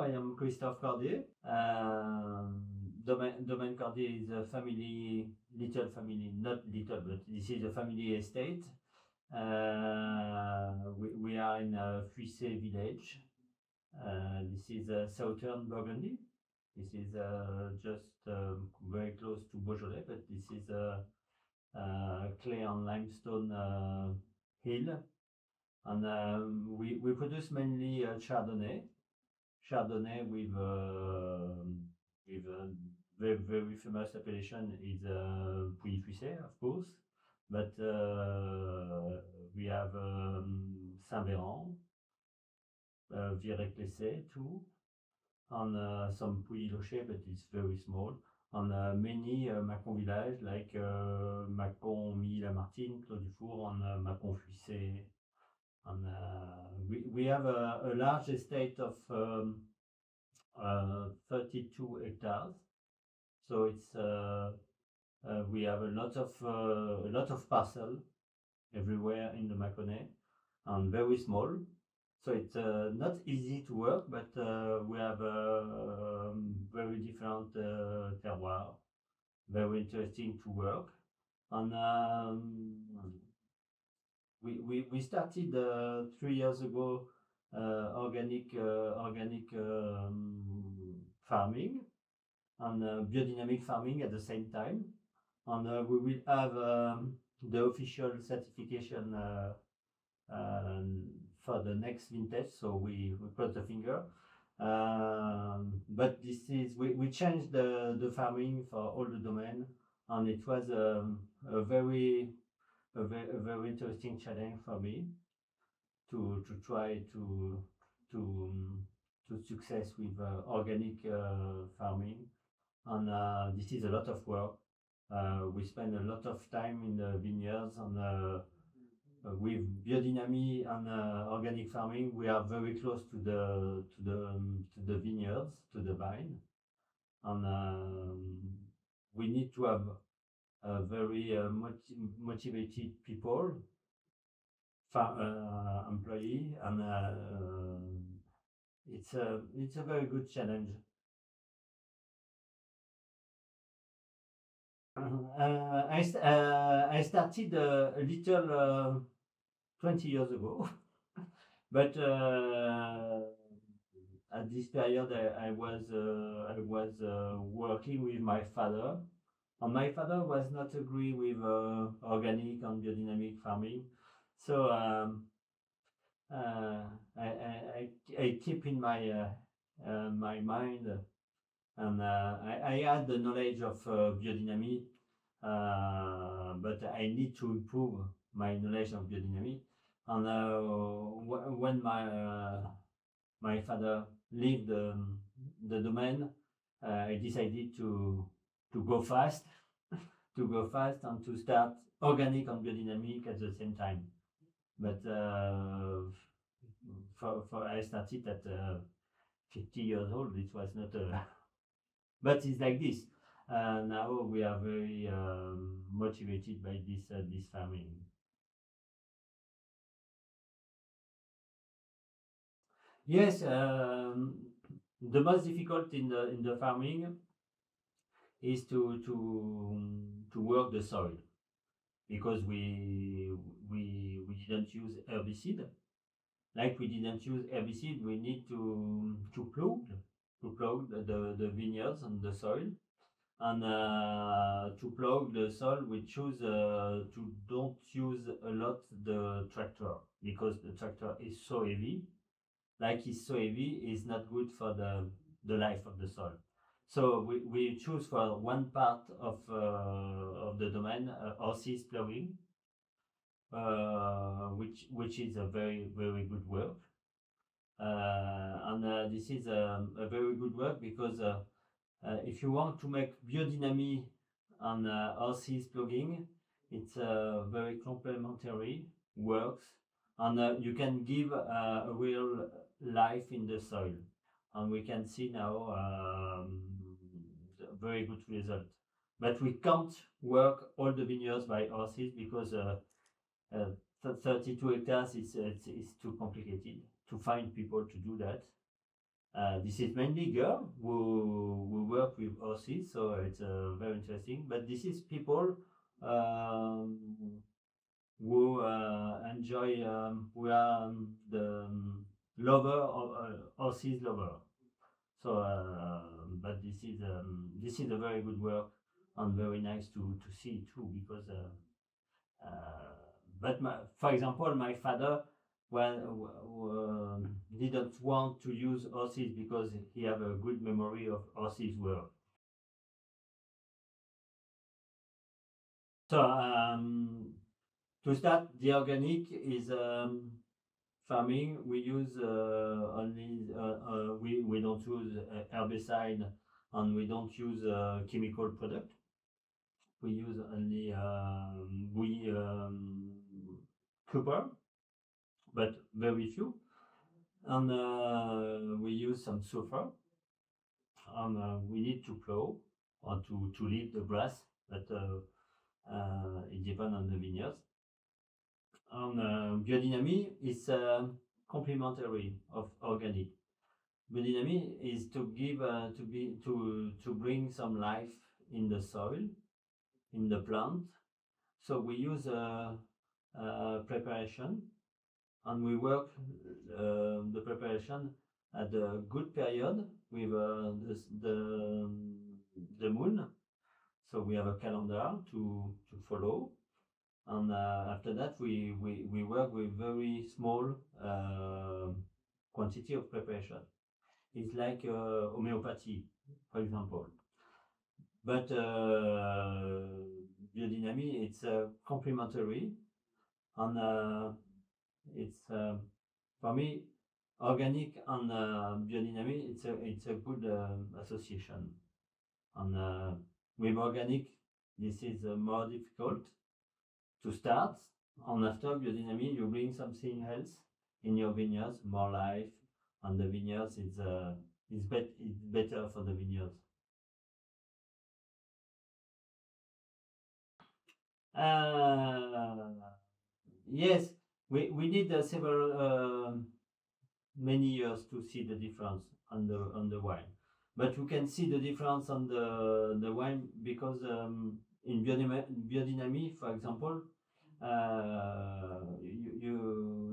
I am Christophe Cordier. Domaine Cordier is a family, little family, not little, but this is a family estate. We are in Tryffelsvinet village. This is southern Burgundy. This is just very close to Började, but this is a clay and limestone hill. And we produce mainly Chardonnay with very, very famous appellation is Tryffelsvinet, of course, but we have Saint-Véran, too, and some Puy-Locher, but it's very small, and many Mâcons villages like Mâcons, Martine, Clos-du-Four, and Mâcons Fuissé. And we have a large estate of 32 hectares, so it's we have a lot of parcel everywhere in the Mâconnais, and very small, so it's not easy to work, but we have very different terroir, very interesting to work. And we started 3 years ago organic farming and biodynamic farming at the same time, and we will have the official certification for the next vintage, so we cross the finger. But this is we changed the farming for all the domain, and it was a very interesting challenge for me to try to success with organic farming, and this is a lot of work. We spend a lot of time in the vineyards, and with biodynamic and organic farming, we are very close to the vineyards, to the vine, and we need to have very motivated people, employee, and it's a very good challenge. I started a little 20 years ago, but at this period I was working with my father. And my father was not agree with organic and biodynamic farming, so I keep in my my mind, and I had the knowledge of biodynamic, but I need to improve my knowledge of biodynamic. And when my father left the domain, I decided to go fast, and to start organic and biodynamic at the same time. But I started at 50 years old. It was not but it's like this. Now we are very motivated by this farming. Yes, the most difficult in the farming is to work the soil, because we didn't use herbicide. Like we didn't use herbicide, we need to plough the vineyards and the soil, and to plough the soil we choose to don't use a lot the tractor, because the tractor is so heavy. Like it's so heavy, it's not good for the life of the soil. So we choose for one part of the domain horses ploughing, which is a very good work, and this is a very good work, because if you want to make biodynamic and horses ploughing, it's very complementary works, and you can give a real life in the soil, and we can see now very good result. But we can't work all the vineyards by horses, because 32 hectares is too complicated to find people to do that. This is mainly girl who work with horses, so it's very interesting. But this is people um, who enjoy, who are the lover of horses lover. So, but this is a very good work and very nice to see too, because but for example, my father didn't want to use horses because he have a good memory of horses work. So to start, the organic is farming. We use only we don't use herbicide, and we don't use chemical product. We use only copper, but very few, and we use some sulfur, and we need to plow or to leave the grass, but it depends on the vineyards. And biodynamic is complementary of organic. Biodynamic is to give to bring some life in the soil, in the plant. So we use preparation, and we work the preparation at a good period with the moon. So we have a calendar to follow, and after that we work with very small quantity of preparation. It's like homeopathy, for example. But biodynamic, it's complementary, and it's for me organic and biodynamic. It's a good association. And with organic, this is more difficult to start. And after biodynamic, you bring something else in your vineyards, more life, and the vineyards it's better for the vineyards. Yes, we need several many years to see the difference on the wine, but you can see the difference on the wine because in biodynamic, for example,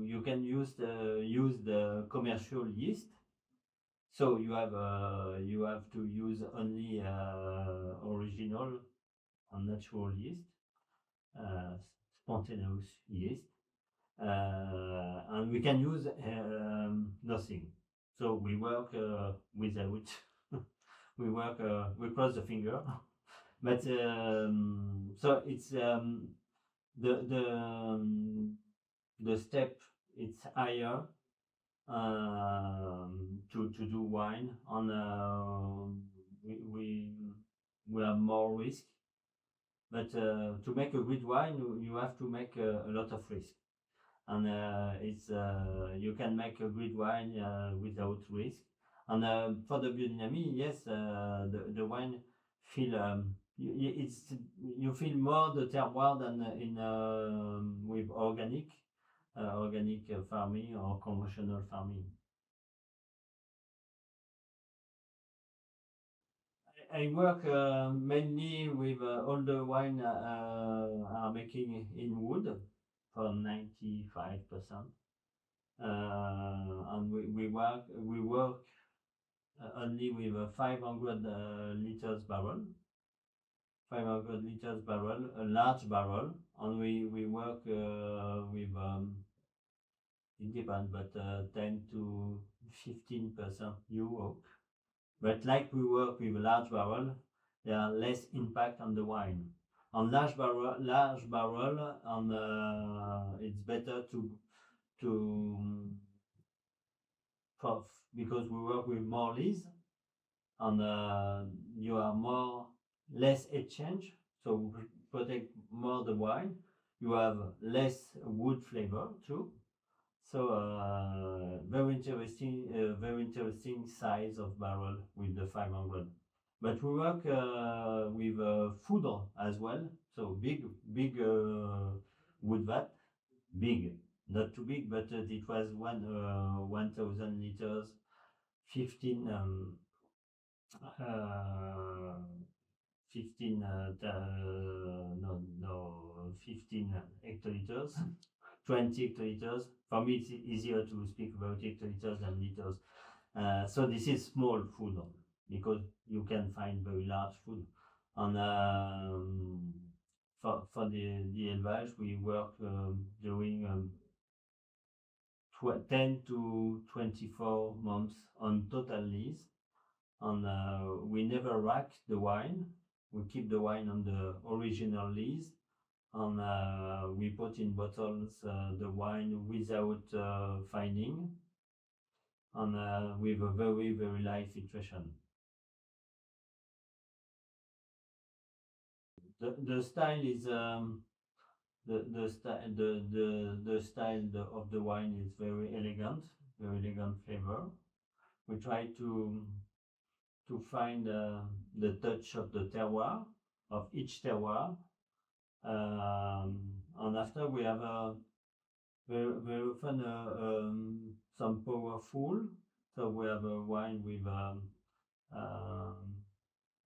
you can use the commercial yeast. So you have to use only original and natural yeast, uh, spontaneous yeast, and we can use nothing. So we work without. We cross the finger, but so it's the step. It's higher to do wine, and we have more risk. But to make a good wine, you have to make a lot of risk, and it's you can make a good wine without risk. And for the biodynamic, yes, the wine feel you feel more the terroir than in with organic farming or conventional farming. I work mainly with all the wine are making in wood for 95%. And we work only with a 500 liters barrel, 500 liters barrel, a large barrel, and we work with it depends, but 10 to 15% new oak. But like we work with a large barrel, there are less impact on the wine. On large barrel, and it's better to for, because we work with more lees, and you are more less exchange, so we protect more the wine. You have less wood flavor too. So very interesting size of barrel with the 500. But we work with food as well. So big wood vat, big, not too big, but it was 1,000 liters 15 uh, 15 15 hectoliters, 20 hectoliters. For me, it's easier to speak about hectoliters than liters. So this is small food because you can find very large food. And for the élevage, we work during 10 to 24 months on total lease. And we never rack the wine. We keep the wine on the original lease, and we put in bottles the wine without fining, and with a very light filtration. The style is the style of the wine is very elegant flavor. We try to find the touch of the terroir, of each terroir. And after we have very often some powerful. So we have a wine with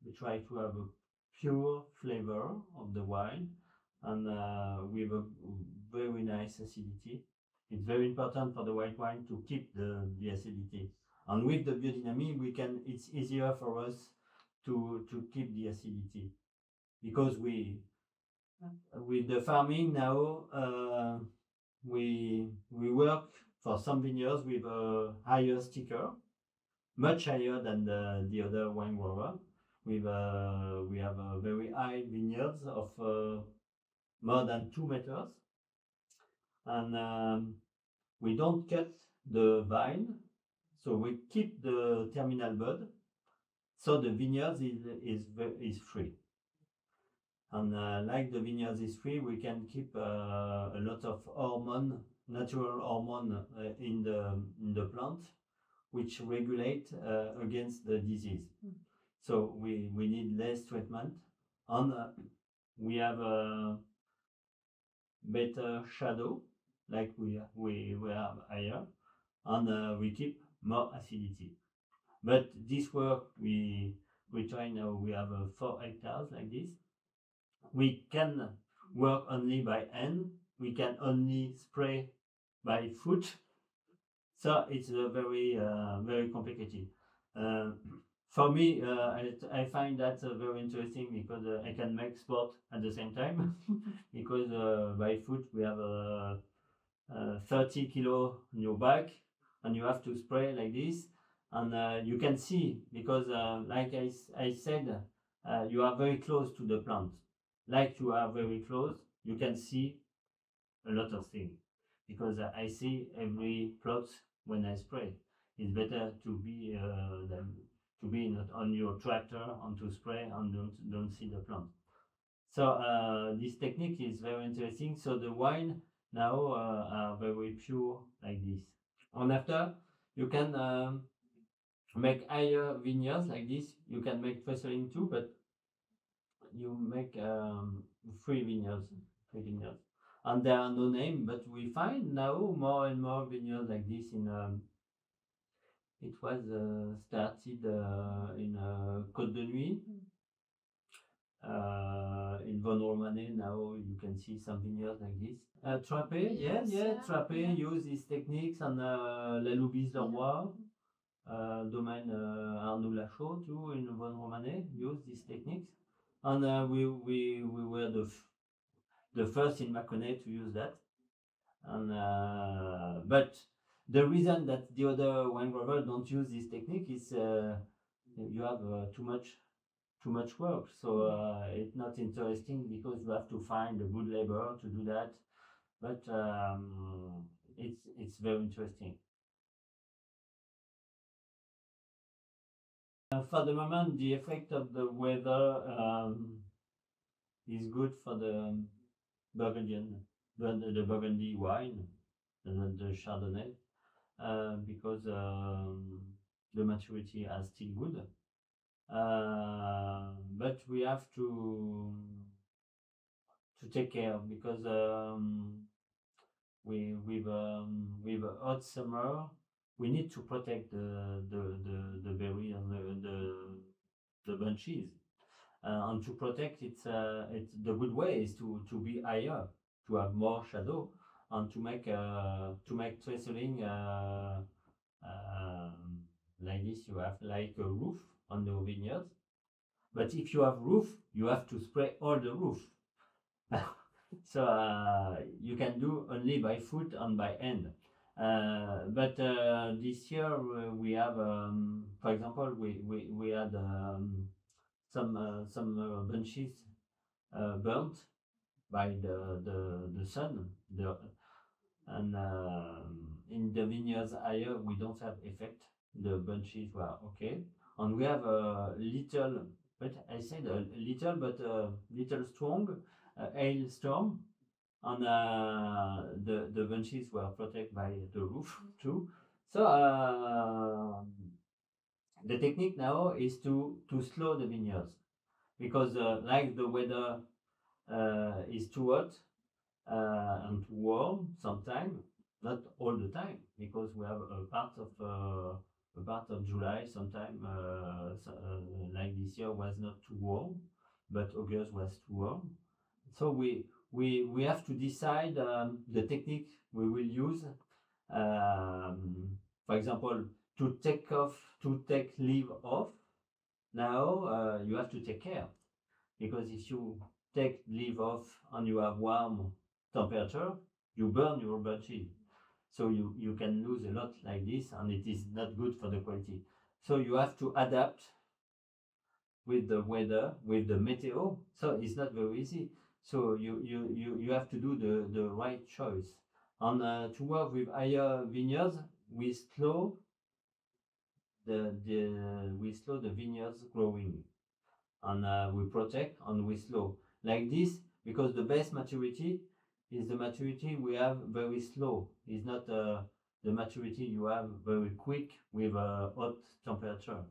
we try to have a pure flavor of the wine, and with a very nice acidity. It's very important for the white wine to keep the acidity. And with the biodynamic, it's easier for us to keep the acidity, because with the farming now, we work for some vineyards with a higher sticker, much higher than the other wine grower. We have a very high vineyards of more than 2 meters, and we don't cut the vine, so we keep the terminal bud, so the vineyards is free. And like the vineyards is free, we can keep a lot of hormone, natural hormone in the plant, which regulate against the disease. So we need less treatment, and we have a better shadow, like we have higher, and we keep more acidity. But this work we try now. We have 4 hectares like this. We can work only by hand. We can only spray by foot. So it's very complicated. For me, I find that very interesting, because I can make sport at the same time. Because by foot we have 30 kilo on your back, and you have to spray like this, and you can see, because like I said, you are very close to the plant. Like you are very close, you can see a lot of things, because I see every plot when I spray. It's better to be than to be not on your tractor and to spray and don't see the plant. So this technique is very interesting. So the wine now are very pure like this. And after, you can make higher vineyards like this. You can make Tryffelsvinet too, but you make 3 vineyards, and there are no name, but we find now more and more vineyards like this in. It was started in Côte de Nuit. In Vingårdarna now you can see some vineyards like this. Trappé, yes, Trappé use these techniques, and La Louise-le-Roi, domaine Arnaud Lachaud too in Vingårdarna use these techniques, and we were the first in Mâcons to use that, and but the reason that the other wine growers don't use this technique is you have too much work, so it's not interesting, because you have to find a good labor to do that, but it's very interesting. For the moment, the effect of the weather is good for the Burgundian, the Burgundy wine, the Chardonnay, because the maturity are still good. But we have to take care, because with a hot summer, we need to protect the berry and the bunches. And to protect it's the good way is to be higher, to have more shadow, and to make trellising like this. You have like a roof on the vineyards, but if you have roof, you have to spray all the roof. So you can do only by foot and by hand. But this year we have, for example, we had some bunches burnt by the sun. And in the vineyards higher, we don't have effect. The bunches were okay, and we have a little, but I said a little, but little strong hailstorm, and the bunches were protected by the roof too. So the technique now is to slow the vineyards, because like the weather is too hot and too warm sometimes, not all the time, because we have a part of July sometime like this year was not too warm, but August was too warm. So we have to decide the technique we will use. For example, to take leaf off. Now you have to take care, because if you take leaf off and you have warm temperature, you burn your bunches. So you can lose a lot like this, and it is not good for the quality. So you have to adapt with the weather, with the meteo. So it's not very easy. So you have to do the right choice. And to work with higher vineyards, we slow the vineyards growing, and we protect and we slow like this, because the best maturity is the maturity we have very slow. It's not the maturity you have very quick with a hot temperature,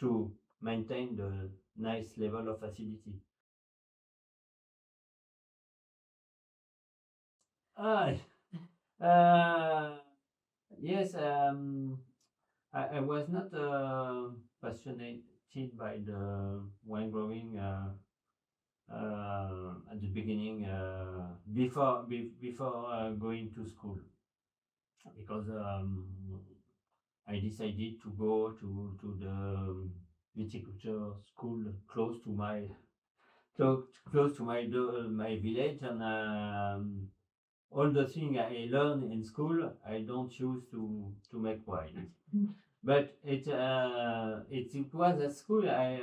to maintain the nice level of acidity. Ah, yes, I was not passionate by the wine growing at the beginning, before going to school, because I decided to go to the viticulture school close to my village, and all the things I learned in school I don't choose to make wine. But it was at school I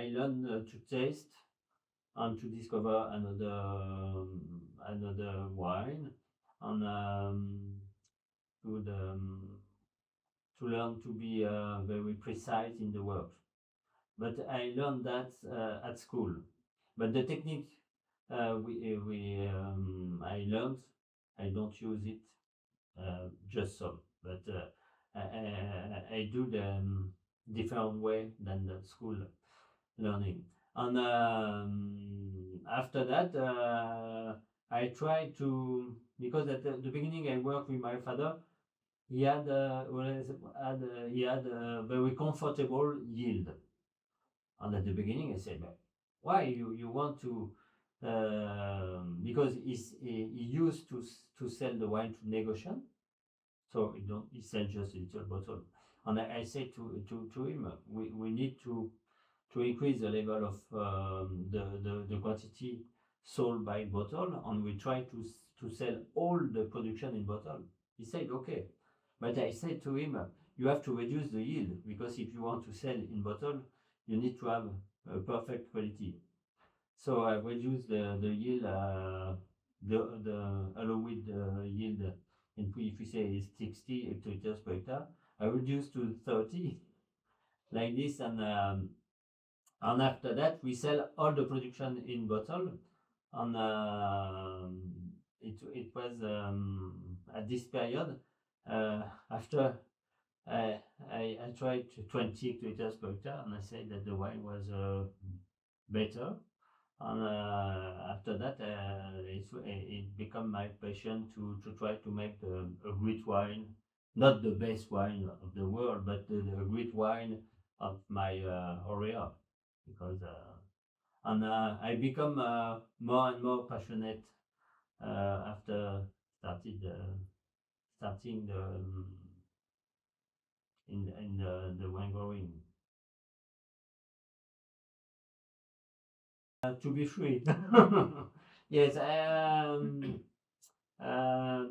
learned to taste and to discover another wine, and to to learn to be very precise in the work. But I learned that at school. But the technique I learned, I don't use it just so. But I do the different way than the school learning. And after that, I try to, because at the beginning I worked with my father. He had he had a very comfortable yield, and at the beginning I said, "But why you want to?" Because he used to sell the wine to negotiation, so he sell just a little bottle. And I said to him, we need to increase the level of the quantity sold by bottle, and we try to sell all the production in bottle. He said, okay. But I said to him, you have to reduce the yield, because if you want to sell in bottle, you need to have a perfect quality. So I reduced the yield, the allowed yield, and if we say is 60 hectoliters per hectare, I reduced to 30, like this, and after that we sell all the production in bottle, and it was at this period, after I tried 20 hectoliters per hectare, and I said that the wine was better. And after that, it became my passion to try to make a great wine not the best wine of the world, but the great wine of my area, because and I become more and more passionate after starting in the wine growing. To be free. Yes,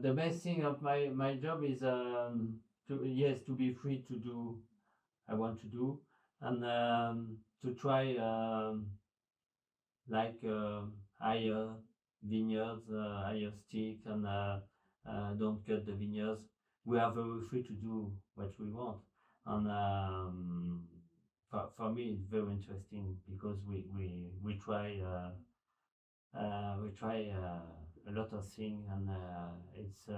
the best thing of my job is to be free to do I want to do, and to try like higher vineyards, higher sticks, and don't cut the vineyards. We are very free to do what we want, and for me it's very interesting because we try a lot of things, and it's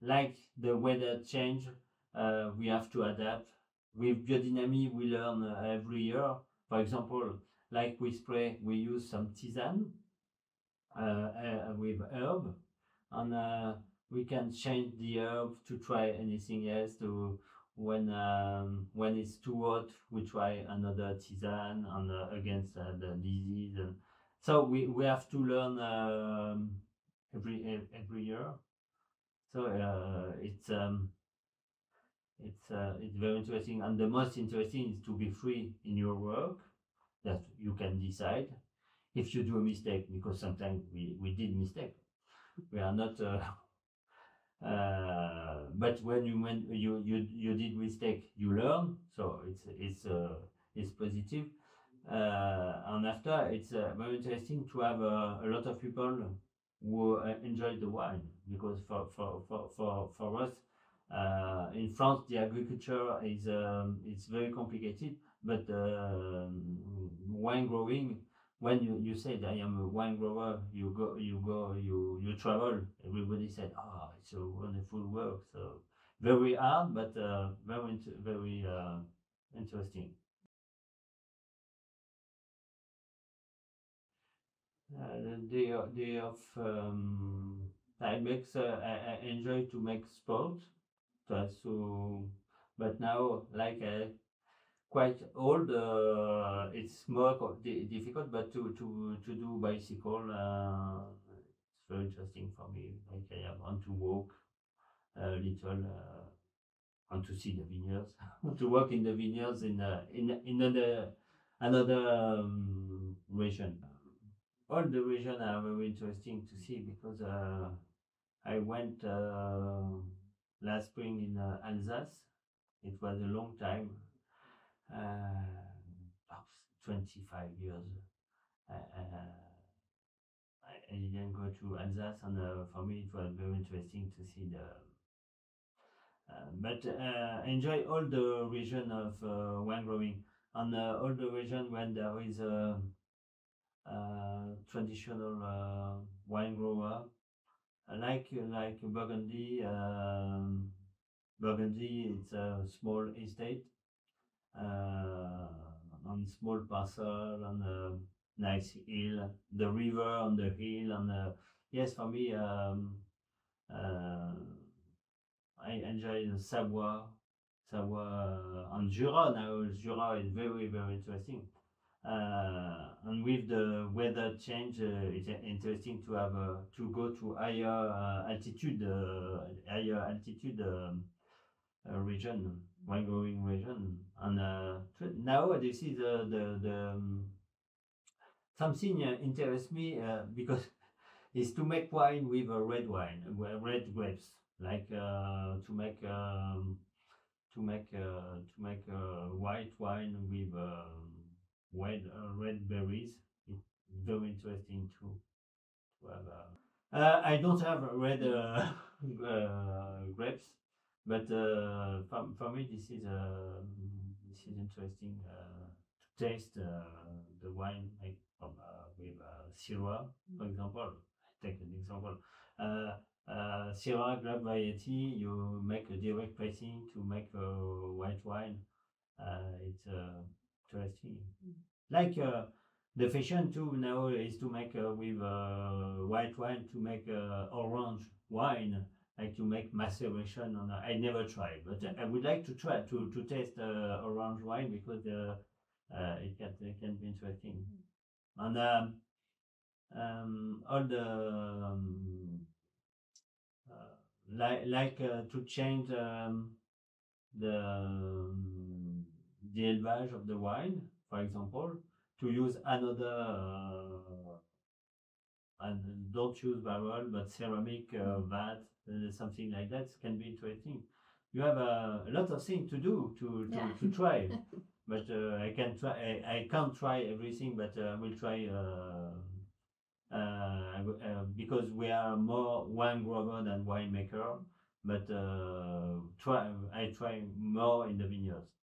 like the weather change. We have to adapt. With biodynamics, we learn every year. For example, like we spray, we use some tisane with herb, and we can change the herb to try anything else. To when it's too hot, we try another tisane and against the disease. And so we have to learn every year. So it's very interesting, and the most interesting is to be free in your work, that you can decide if you do a mistake, because sometimes we did mistake. We are not but when you did mistake, you learn, so it's positive. And after, it's very interesting to have a lot of people who enjoy the wine, because for us in France, the agriculture is it's very complicated, but wine growing, when you said I am a wine grower, you travel, everybody said, oh, it's a wonderful work. So very hard, but very interesting. Day of I enjoy to make sport. So, but now, like quite old, it's more difficult. But to do bicycle, it's very interesting for me. Like I want to walk a little, want to see the vineyards, to work in the vineyards in another region. All the region are very interesting to see, because I went last spring in Alsace. It was a long time, uh, 25 years. I didn't go to Alsace, and for me it was very interesting to see the. But enjoy all the region of wine growing, and all the region when there is a traditional wine grower, like Burgundy. Burgundy, it's a small estate on small parcel, on a nice hill, the river on the hill, and yes, for me, I enjoy the Savoie, and Jura. Now Jura is very interesting. And with the weather change, it's interesting to have to go to higher altitude region, wine growing region. And now this is something interests me, because is to make wine with red wine, red grapes, like to make white wine with red berries. It's very interesting to have. I don't have red grapes, but for me this is interesting to taste the wine, like from with Syrah, for example. I take an example. Syrah grape variety, you make a direct pressing to make white wine. It's interesting. Like the fashion too now is to make with white wine, to make orange wine. like to make maceration on. I never tried, but I would like to try to taste orange wine because it can be interesting. And all the to change the élevage of the wine, for example, to use another and don't use barrel but ceramic vat, something like that can be interesting. You have a lot of things to do to try, but I can't try everything, but I will try. Because we are more wine grower than winemaker, but I try more in the vineyards.